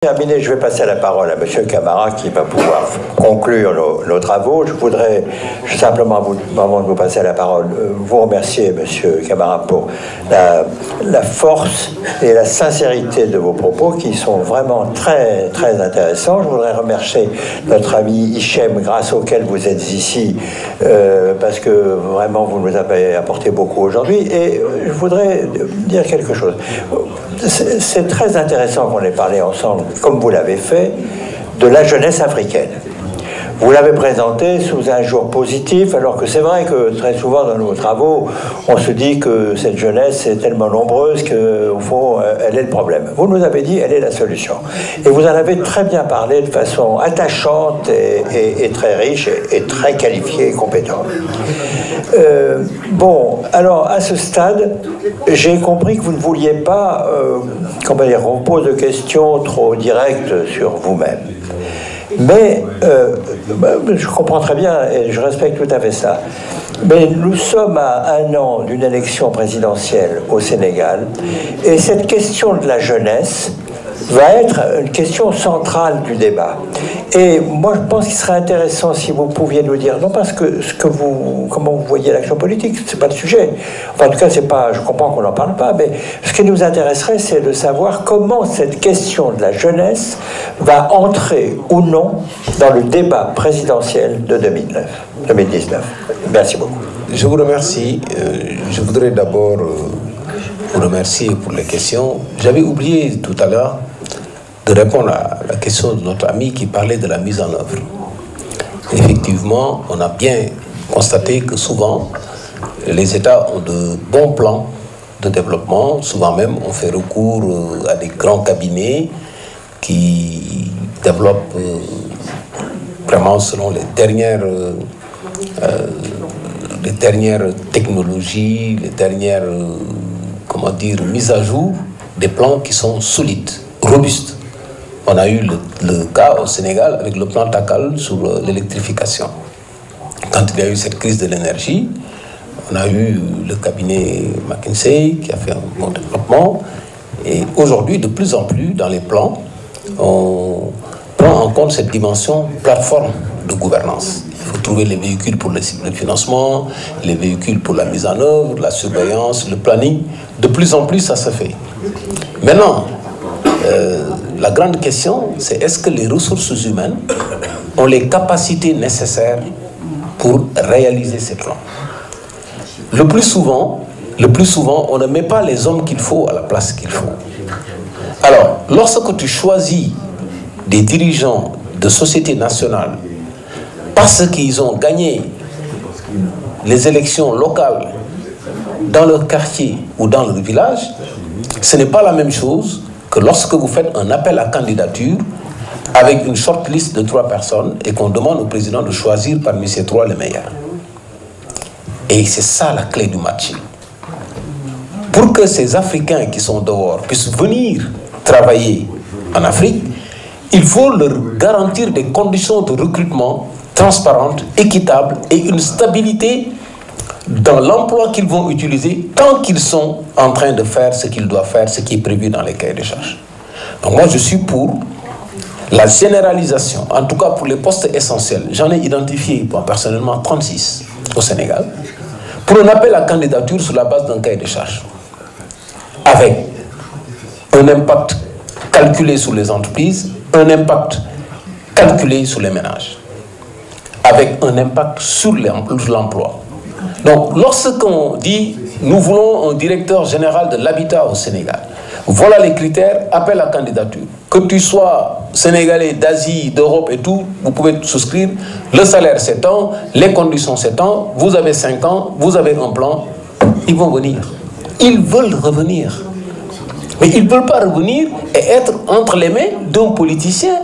Terminé, je vais passer la parole à M. Camara qui va pouvoir conclure nos travaux. Je voudrais simplement, avant de vous passer la parole, vous remercier, M. Camara, pour la force et la sincérité de vos propos qui sont vraiment très, très intéressants. Je voudrais remercier notre ami Hichem, grâce auquel vous êtes ici, parce que vraiment vous nous avez apporté beaucoup aujourd'hui. Et je voudrais dire quelque chose. C'est très intéressant qu'on ait parlé ensemble, comme vous l'avez fait, de la jeunesse africaine. Vous l'avez présentée sous un jour positif, alors que c'est vrai que très souvent dans nos travaux, on se dit que cette jeunesse est tellement nombreuse qu'au fond, elle est le problème. Vous nous avez dit, elle est la solution. Et vous en avez très bien parlé de façon attachante et très riche et très qualifiée et compétente. Bon, alors à ce stade, j'ai compris que vous ne vouliez pas, comment dire, on pose de questions trop directes sur vous-même. Mais je comprends très bien et je respecte tout à fait ça. Mais nous sommes à 1 an d'une élection présidentielle au Sénégal et cette question de la jeunesse va être une question centrale du débat. Et moi, je pense qu'il serait intéressant si vous pouviez nous dire, non parce que comment vous voyez l'action politique, c'est pas le sujet. Enfin, en tout cas, c'est pas, je comprends qu'on n'en parle pas, mais ce qui nous intéresserait, c'est de savoir comment cette question de la jeunesse va entrer ou non dans le débat présidentiel de 2019. Merci beaucoup. Je vous remercie. Je voudrais d'abord vous remercier pour les questions. J'avais oublié tout à l'heure de répondre à la question de notre ami qui parlait de la mise en œuvre. Effectivement, on a bien constaté que souvent, les États ont de bons plans de développement. Souvent même, on fait recours à des grands cabinets qui développent vraiment selon les dernières technologies, les dernières mises à jour des plans qui sont solides, robustes. On a eu le cas au Sénégal avec le plan Takal sur l'électrification. Quand il y a eu cette crise de l'énergie, on a eu le cabinet McKinsey qui a fait un bon développement. Et aujourd'hui, de plus en plus, dans les plans, on prend en compte cette dimension plateforme de gouvernance. Il faut trouver les véhicules pour le financement, les véhicules pour la mise en œuvre, la surveillance, le planning. De plus en plus, ça se fait. Maintenant, la grande question, c'est est-ce que les ressources humaines ont les capacités nécessaires pour réaliser ces plans? Le plus souvent, on ne met pas les hommes qu'il faut à la place qu'il faut. Alors, lorsque tu choisis des dirigeants de sociétés nationales parce qu'ils ont gagné les élections locales dans leur quartier ou dans leur village, ce n'est pas la même chose que lorsque vous faites un appel à candidature avec une shortlist de 3 personnes et qu'on demande au président de choisir parmi ces 3 les meilleurs. Et c'est ça la clé du match. Pour que ces Africains qui sont dehors puissent venir travailler en Afrique, il faut leur garantir des conditions de recrutement transparentes, équitables et une stabilité dans l'emploi qu'ils vont utiliser tant qu'ils sont en train de faire ce qu'ils doivent faire, ce qui est prévu dans les cahiers de charges. Donc moi, je suis pour la généralisation, en tout cas pour les postes essentiels. J'en ai identifié personnellement 36 au Sénégal, pour un appel à candidature sur la base d'un cahier de charges, avec un impact calculé sur les entreprises, un impact calculé sur les ménages, avec un impact sur l'emploi. Donc, lorsqu'on dit « nous voulons un directeur général de l'habitat au Sénégal », voilà les critères, appel à candidature. Que tu sois sénégalais, d'Asie, d'Europe et tout, vous pouvez souscrire. Le salaire, c'est tant, les conditions, c'est tant, vous avez 5 ans, vous avez un plan, ils vont venir. Ils veulent revenir. Mais ils ne veulent pas revenir et être entre les mains d'un politicien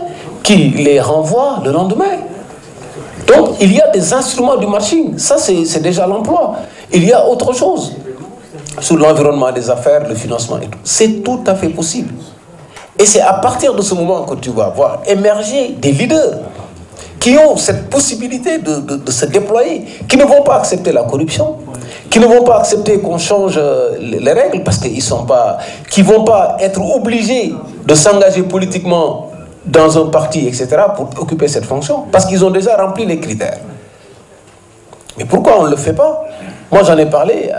qui les renvoie le lendemain. Donc, il y a des instruments du marché. Ça, c'est déjà l'emploi. Il y a autre chose. Sur l'environnement des affaires, le financement et tout. C'est tout à fait possible. Et c'est à partir de ce moment que tu vas voir émerger des leaders qui ont cette possibilité de se déployer, qui ne vont pas accepter la corruption, qui ne vont pas accepter qu'on change les règles parce qu'ils sont pas, qui vont pas être obligés de s'engager politiquement dans un parti, etc., pour occuper cette fonction, parce qu'ils ont déjà rempli les critères. Mais pourquoi on ne le fait pas? Moi, j'en ai parlé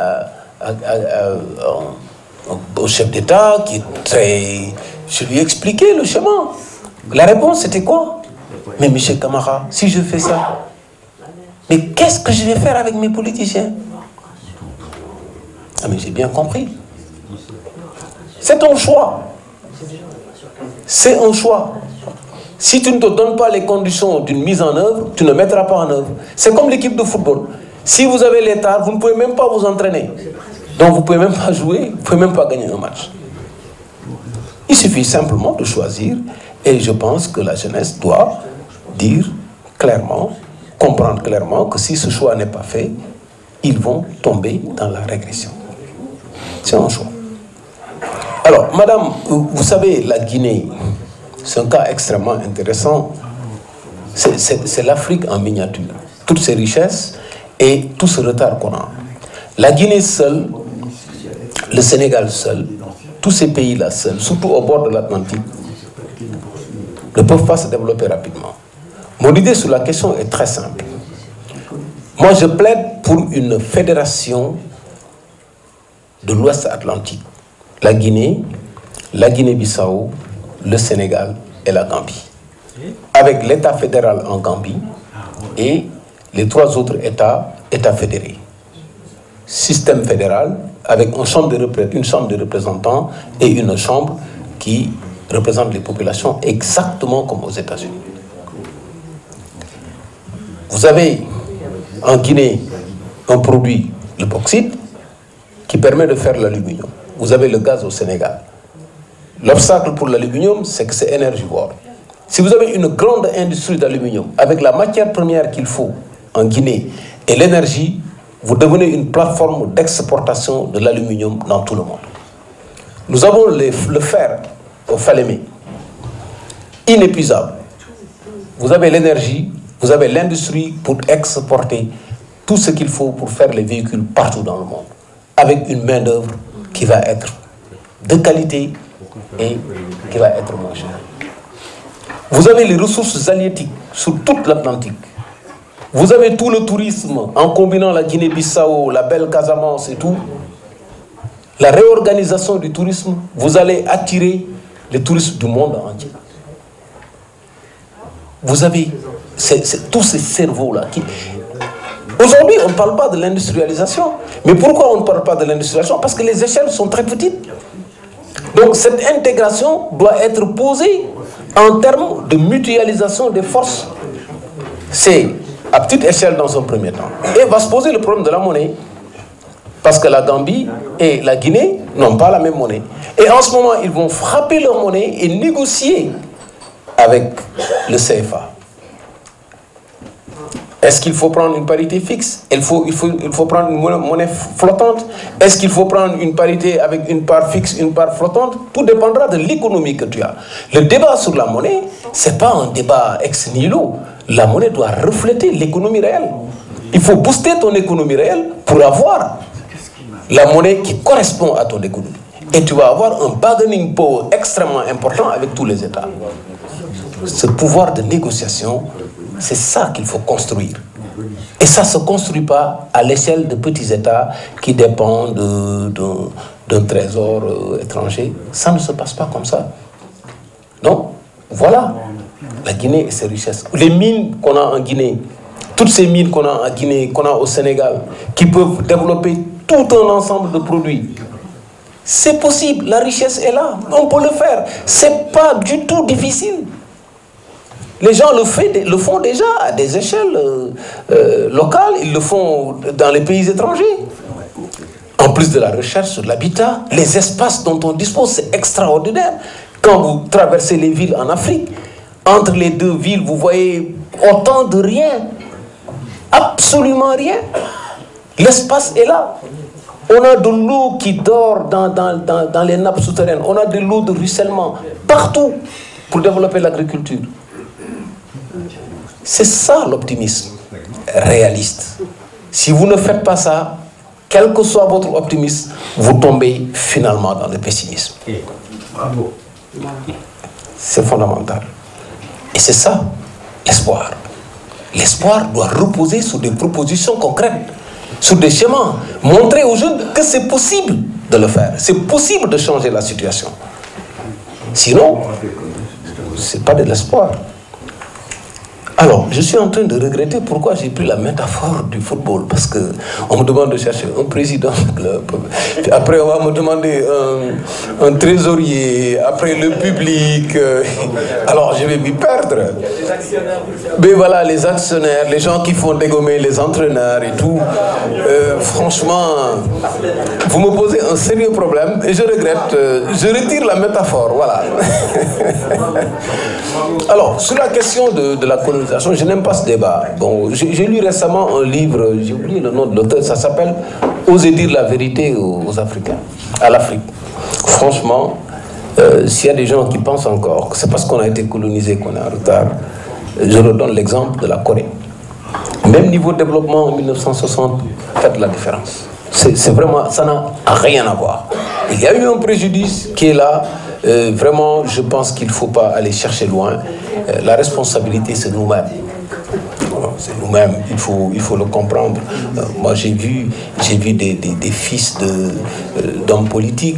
au chef d'État, qui est très... Je lui ai expliqué le chemin. La réponse, c'était quoi? Mais M. Camara, si je fais ça, mais qu'est-ce que je vais faire avec mes politiciens? Ah, mais j'ai bien compris. C'est ton choix. C'est un choix. Si tu ne te donnes pas les conditions d'une mise en œuvre, tu ne mettras pas en œuvre. C'est comme l'équipe de football. Si vous avez l'état, vous ne pouvez même pas vous entraîner. Donc vous ne pouvez même pas jouer, vous ne pouvez même pas gagner un match. Il suffit simplement de choisir, et je pense que la jeunesse doit dire clairement, comprendre clairement que si ce choix n'est pas fait, ils vont tomber dans la régression. C'est un choix. Alors, madame, vous savez, la Guinée, c'est un cas extrêmement intéressant. C'est l'Afrique en miniature. Toutes ces richesses et tout ce retard qu'on a. La Guinée seule, le Sénégal seul, tous ces pays-là seuls, surtout au bord de l'Atlantique, ne peuvent pas se développer rapidement. Mon idée sur la question est très simple. Moi, je plaide pour une fédération de l'Ouest Atlantique. La Guinée-Bissau, le Sénégal et la Gambie. Avec l'État fédéral en Gambie et les 3 autres États fédérés. Système fédéral avec une chambre de représentants et une chambre qui représente les populations exactement comme aux États-Unis. Vous avez en Guinée un produit, le bauxite, qui permet de faire l'aluminium. Vous avez le gaz au Sénégal. L'obstacle pour l'aluminium, c'est que c'est énergivore. Si vous avez une grande industrie d'aluminium, avec la matière première qu'il faut en Guinée et l'énergie, vous devenez une plateforme d'exportation de l'aluminium dans tout le monde. Nous avons le fer au Falémé, inépuisable. Vous avez l'énergie, vous avez l'industrie pour exporter tout ce qu'il faut pour faire les véhicules partout dans le monde, avec une main-d'œuvre qui va être de qualité et qui va être moins chère. Vous avez les ressources halieutiques sur toute l'Atlantique. Vous avez tout le tourisme en combinant la Guinée-Bissau, la belle Casamance et tout. La réorganisation du tourisme, vous allez attirer les touristes du monde entier. Vous avez tous ces cerveaux-là qui... Aujourd'hui, on ne parle pas de l'industrialisation. Mais pourquoi on ne parle pas de l'industrialisation? Parce que les échelles sont très petites. Donc cette intégration doit être posée en termes de mutualisation des forces. C'est à petite échelle dans un premier temps. Et va se poser le problème de la monnaie. Parce que la Gambie et la Guinée n'ont pas la même monnaie. Et en ce moment, ils vont frapper leur monnaie et négocier avec le CFA. Est-ce qu'il faut prendre une parité fixe? Il faut prendre une monnaie flottante? Est-ce qu'il faut prendre une parité avec une part fixe, une part flottante? Tout dépendra de l'économie que tu as. Le débat sur la monnaie, ce n'est pas un débat ex nihilo. La monnaie doit refléter l'économie réelle. Il faut booster ton économie réelle pour avoir la monnaie qui correspond à ton économie. Et tu vas avoir un bargaining power extrêmement important avec tous les États. Ce pouvoir de négociation, c'est ça qu'il faut construire. Et ça ne se construit pas à l'échelle de petits États qui dépendent d'un trésor étranger. Ça ne se passe pas comme ça. Donc, voilà la Guinée et ses richesses. Les mines qu'on a en Guinée, toutes ces mines qu'on a en Guinée, qu'on a au Sénégal, qui peuvent développer tout un ensemble de produits. C'est possible, la richesse est là, on peut le faire. Ce n'est pas du tout difficile. Les gens le font déjà à des échelles locales, ils le font dans les pays étrangers. En plus de la recherche sur l'habitat, les espaces dont on dispose, c'est extraordinaire. Quand vous traversez les villes en Afrique, entre les deux villes, vous voyez autant de rien. Absolument rien. L'espace est là. On a de l'eau qui dort dans les nappes souterraines. On a de l'eau de ruissellement partout pour développer l'agriculture. C'est ça l'optimisme réaliste. Si vous ne faites pas ça, quel que soit votre optimisme, vous tombez finalement dans le pessimisme. C'est fondamental. c'est ça, l'espoir. L'espoir doit reposer sur des propositions concrètes, sur des schémas. Montrer aux jeunes que c'est possible de le faire. C'est possible de changer la situation. Sinon, ce n'est pas de l'espoir. Alors, je suis en train de regretter pourquoi j'ai pris la métaphore du football. Parce qu'on me demande de chercher un président de club. Puis après, on va me demander un trésorier. Après, le public. Alors, je vais m'y perdre. Mais voilà, les actionnaires, les gens qui font dégommer les entraîneurs et tout. Franchement, vous me posez un sérieux problème et je regrette. Je retire la métaphore. Voilà. Alors, sur la question de la colonisation, je n'aime pas ce débat. Bon, j'ai lu récemment un livre, j'ai oublié le nom de l'auteur, ça s'appelle « Oser dire la vérité aux Africains, à l'Afrique ». Franchement, s'il y a des gens qui pensent encore que c'est parce qu'on a été colonisé qu'on est en retard, je redonne l'exemple de la Corée. Même niveau de développement en 1960, faites la différence. C'est vraiment, ça n'a rien à voir. Il y a eu un préjudice qui est là. Vraiment, je pense qu'il ne faut pas aller chercher loin. La responsabilité, c'est nous-mêmes. C'est nous-mêmes, il faut le comprendre. Moi, j'ai vu des fils d'hommes politiques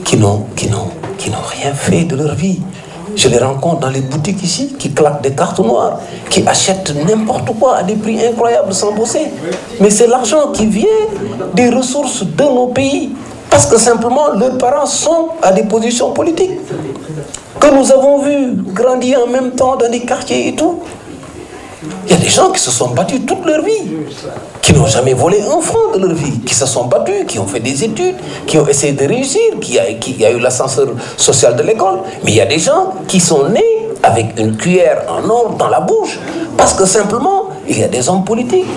qui n'ont rien fait de leur vie. Je les rencontre dans les boutiques ici, qui claquent des cartes noires, qui achètent n'importe quoi à des prix incroyables sans bosser. Mais c'est l'argent qui vient des ressources de nos pays. Parce que simplement, leurs parents sont à des positions politiques. Que nous avons vu grandir en même temps dans des quartiers et tout. Il y a des gens qui se sont battus toute leur vie, qui n'ont jamais volé un franc de leur vie, qui se sont battus, qui ont fait des études, qui ont essayé de réussir, qui a eu l'ascenseur social de l'école. Mais il y a des gens qui sont nés avec une cuillère en or dans la bouche, parce que simplement, il y a des hommes politiques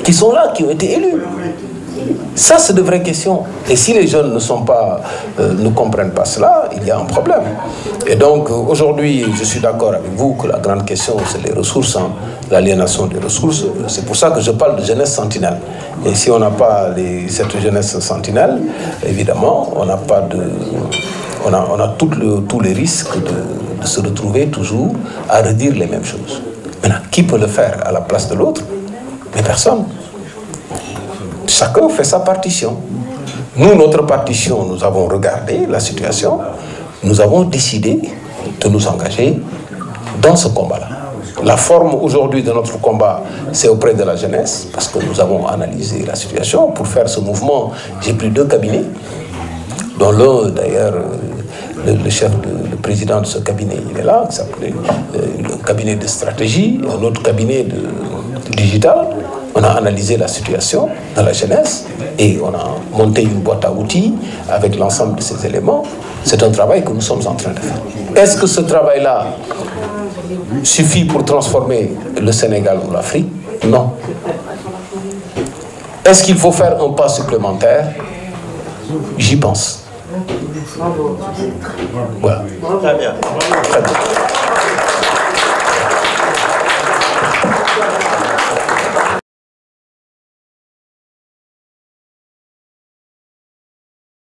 qui sont là, qui ont été élus. Ça, c'est de vraies questions. Et si les jeunes ne comprennent pas cela, il y a un problème. Et donc, aujourd'hui, je suis d'accord avec vous que la grande question, c'est les ressources, hein, l'aliénation des ressources. C'est pour ça que je parle de jeunesse sentinelle. Et si on n'a pas cette jeunesse sentinelle, évidemment, on n'a pas de... On a tous les risques de se retrouver toujours à redire les mêmes choses. Maintenant, qui peut le faire à la place de l'autre? Mais personne. Chacun fait sa partition. Nous, notre partition, nous avons regardé la situation, nous avons décidé de nous engager dans ce combat-là. La forme aujourd'hui de notre combat, c'est auprès de la jeunesse, parce que nous avons analysé la situation. Pour faire ce mouvement, j'ai pris 2 cabinets, dont l'un, d'ailleurs, le président de ce cabinet, il est là, qui s'appelle un cabinet de stratégie, un autre cabinet de digital. On a analysé la situation dans la jeunesse et on a monté une boîte à outils avec l'ensemble de ces éléments. C'est un travail que nous sommes en train de faire. Est-ce que ce travail-là suffit pour transformer le Sénégal ou l'Afrique? Non. Est-ce qu'il faut faire un pas supplémentaire? J'y pense. Voilà. Très bien. Très bien.